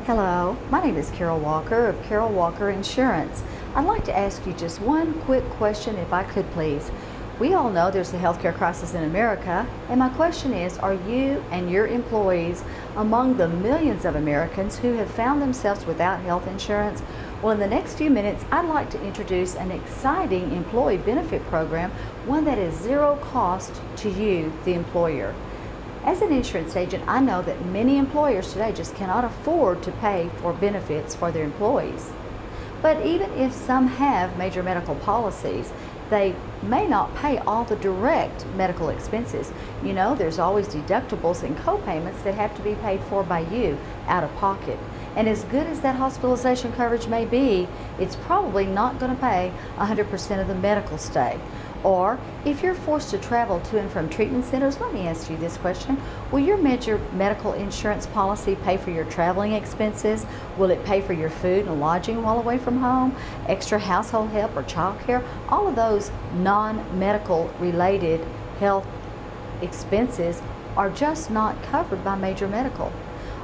Hello, my name is Carol Walker of Carol Walker Insurance. I'd like to ask you just one quick question if I could please. We all know there's a healthcare crisis in America, and my question is, are you and your employees among the millions of Americans who have found themselves without health insurance? Well, in the next few minutes, I'd like to introduce an exciting employee benefit program, one that is zero cost to you, the employer. As an insurance agent, I know that many employers today just cannot afford to pay for benefits for their employees. But even if some have major medical policies, they may not pay all the direct medical expenses. You know, there's always deductibles and co-payments that have to be paid for by you out of pocket. And as good as that hospitalization coverage may be, it's probably not going to pay 100% of the medical stay. Or if you're forced to travel to and from treatment centers, let me ask you this question. Will your major medical insurance policy pay for your traveling expenses? Will it pay for your food and lodging while away from home, extra household help or child care? All of those non-medical related health expenses are just not covered by major medical.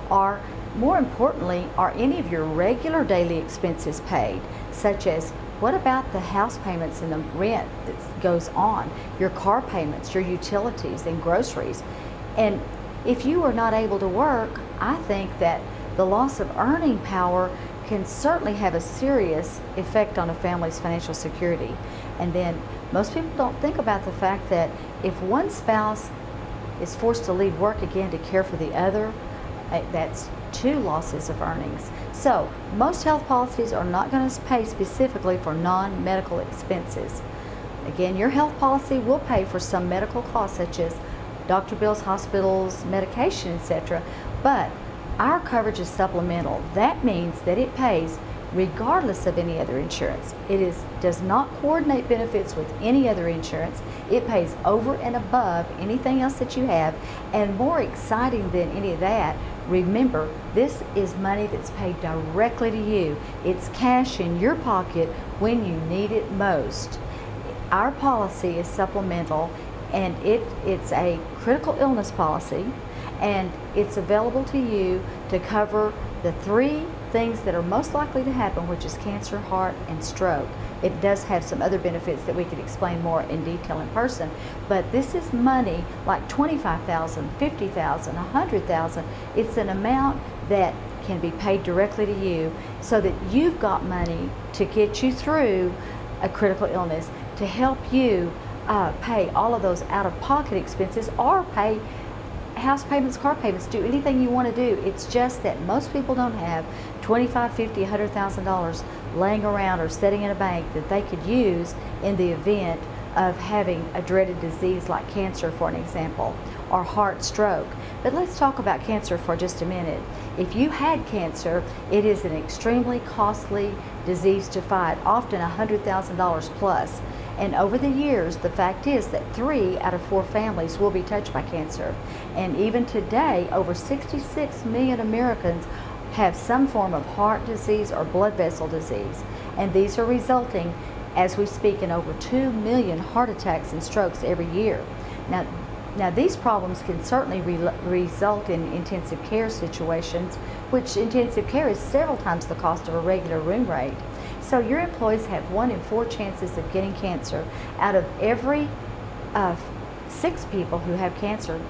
Or more importantly, are any of your regular daily expenses paid, such as what about the house payments and the rent that goes on, your car payments, your utilities and groceries? And if you are not able to work, I think that the loss of earning power can certainly have a serious effect on a family's financial security. And then most people don't think about the fact that if one spouse is forced to leave work again to care for the other, that's two losses of earnings. So most health policies are not going to pay specifically for non-medical expenses. Again, your health policy will pay for some medical costs such as doctor bills, hospitals, medication, etc. But our coverage is supplemental. That means that it pays regardless of any other insurance. It does not coordinate benefits with any other insurance. It pays over and above anything else that you have. And more exciting than any of that, remember, this is money that's paid directly to you. It's cash in your pocket when you need it most. Our policy is supplemental, and it's a critical illness policy, and it's available to you to cover the three things that are most likely to happen, which is cancer, heart, and stroke. It does have some other benefits that we could explain more in detail in person, but this is money like $25,000, $50,000, $100,000. It's an amount that can be paid directly to you so that you've got money to get you through a critical illness, to help you pay all of those out-of-pocket expenses or pay house payments, car payments, do anything you want to do. It's just that most people don't have $25,000, $50,000, $100,000 laying around or sitting in a bank that they could use in the event of having a dreaded disease like cancer, for an example, or heart stroke. But let's talk about cancer for just a minute. If you had cancer, it is an extremely costly disease to fight, often $100,000 plus. And over the years, the fact is that 3 out of 4 families will be touched by cancer. And even today, over 66 million Americans have some form of heart disease or blood vessel disease. And these are resulting, as we speak, in over 2 million heart attacks and strokes every year. Now these problems can certainly result in intensive care situations, which intensive care is several times the cost of a regular room rate. So your employees have 1 in 4 chances of getting cancer. Out of every 6 people who have cancer,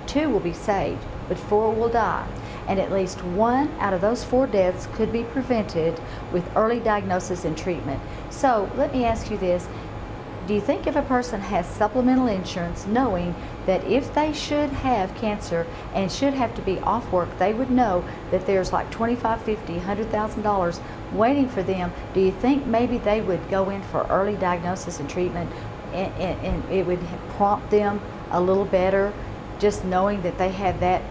2 will be saved, but 4 will die. And at least 1 out of those 4 deaths could be prevented with early diagnosis and treatment. So let me ask you this. Do you think if a person has supplemental insurance, knowing that if they should have cancer and should have to be off work, they would know that there's like $25,000, $50,000, $100,000 waiting for them, do you think maybe they would go in for early diagnosis and treatment, and it would prompt them a little better, just knowing that they have that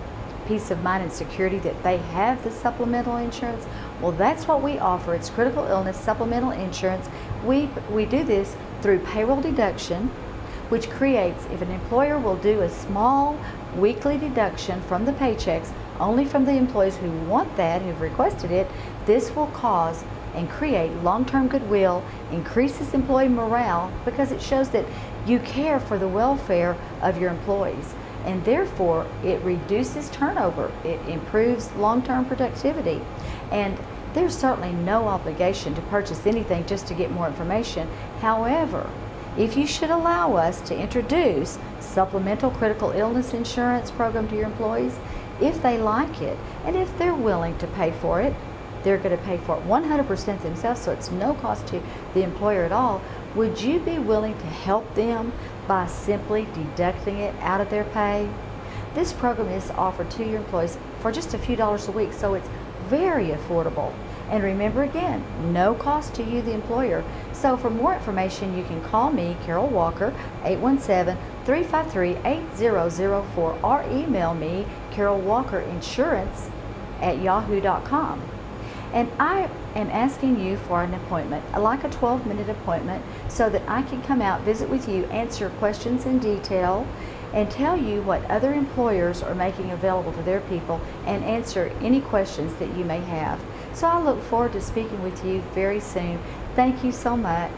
peace of mind and security that they have the supplemental insurance? Well, that's what we offer. It's critical illness supplemental insurance. We do this through payroll deduction, which creates, if an employer will do a small weekly deduction from the paychecks, only from the employees who want that, who've requested it, this will cause and create long-term goodwill, increases employee morale, because it shows that you care for the welfare of your employees. and therefore it reduces turnover. It improves long-term productivity. And there's certainly no obligation to purchase anything just to get more information. However, if you should allow us to introduce supplemental critical illness insurance program to your employees, if they like it and if they're willing to pay for it, they're going to pay for it 100% themselves, so it's no cost to the employer at all. Would you be willing to help them by simply deducting it out of their pay? This program is offered to your employees for just a few dollars a week, so it's very affordable. And remember again, no cost to you, the employer. So for more information, you can call me, Carol Walker, 817-353-8004, or email me, carolwalkerinsurance@yahoo.com. And I am asking you for an appointment, like a 12-minute appointment, so that I can come out, visit with you, answer questions in detail, and tell you what other employers are making available to their people, and answer any questions that you may have. So I look forward to speaking with you very soon. Thank you so much.